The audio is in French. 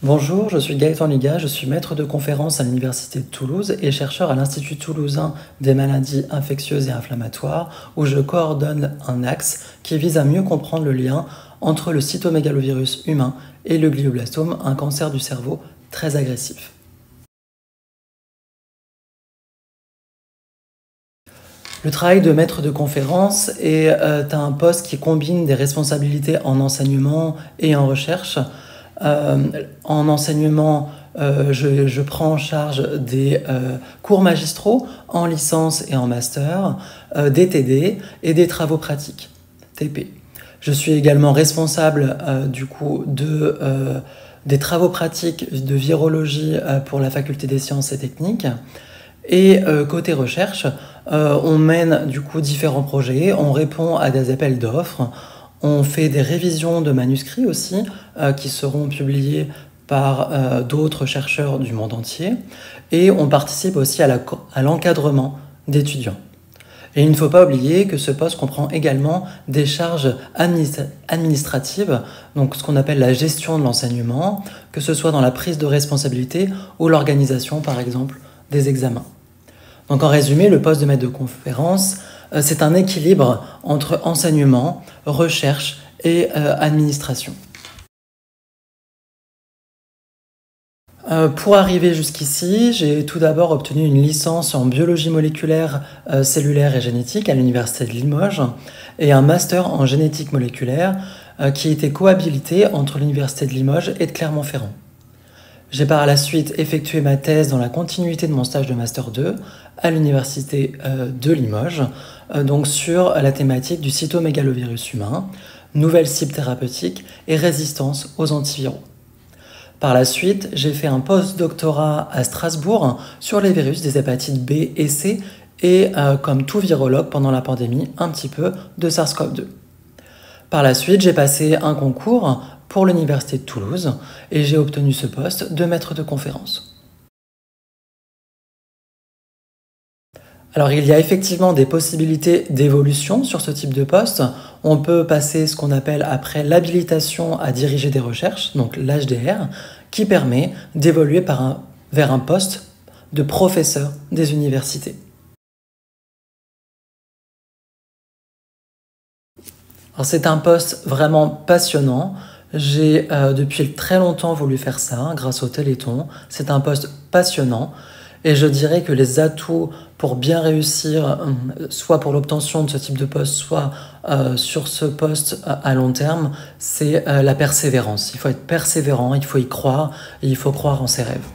Bonjour, je suis Gaëtan Liga, je suis maître de conférence à l'Université de Toulouse et chercheur à l'Institut toulousain des maladies infectieuses et inflammatoires où je coordonne un axe qui vise à mieux comprendre le lien entre le cytomégalovirus humain et le glioblastome, un cancer du cerveau très agressif. Le travail de maître de conférence est un poste qui combine des responsabilités en enseignement et en recherche. En enseignement, je prends en charge des cours magistraux en licence et en master, des TD et des travaux pratiques, TP. Je suis également responsable des travaux pratiques de virologie pour la faculté des sciences et techniques. Et côté recherche, on mène différents projets, on répond à des appels d'offres, on fait des révisions de manuscrits aussi qui seront publiés par d'autres chercheurs du monde entier et on participe aussi à l'encadrement d'étudiants. Et il ne faut pas oublier que ce poste comprend également des charges administratives, donc ce qu'on appelle la gestion de l'enseignement, que ce soit dans la prise de responsabilité ou l'organisation par exemple des examens. Donc en résumé, le poste de maître de conférence, c'est un équilibre entre enseignement, recherche et administration. Pour arriver jusqu'ici, j'ai tout d'abord obtenu une licence en biologie moléculaire, cellulaire et génétique à l'Université de Limoges et un master en génétique moléculaire qui était cohabilité entre l'Université de Limoges et de Clermont-Ferrand. J'ai par la suite effectué ma thèse dans la continuité de mon stage de Master 2 à l'Université de Limoges, donc sur la thématique du cytomégalovirus humain, nouvelles cibles thérapeutiques et résistance aux antiviraux. Par la suite, j'ai fait un post-doctorat à Strasbourg sur les virus des hépatites B et C et, comme tout virologue pendant la pandémie, un petit peu de SARS-CoV-2. Par la suite, j'ai passé un concours pour l'Université de Toulouse et j'ai obtenu ce poste de maître de conférence. Alors il y a effectivement des possibilités d'évolution sur ce type de poste. On peut passer ce qu'on appelle après l'habilitation à diriger des recherches, donc l'HDR, qui permet d'évoluer vers un poste de professeur des universités. Alors c'est un poste vraiment passionnant. J'ai depuis très longtemps voulu faire ça grâce au Téléthon. C'est un poste passionnant et je dirais que les atouts pour bien réussir, soit pour l'obtention de ce type de poste, soit sur ce poste à long terme, c'est la persévérance. Il faut être persévérant, il faut y croire et il faut croire en ses rêves.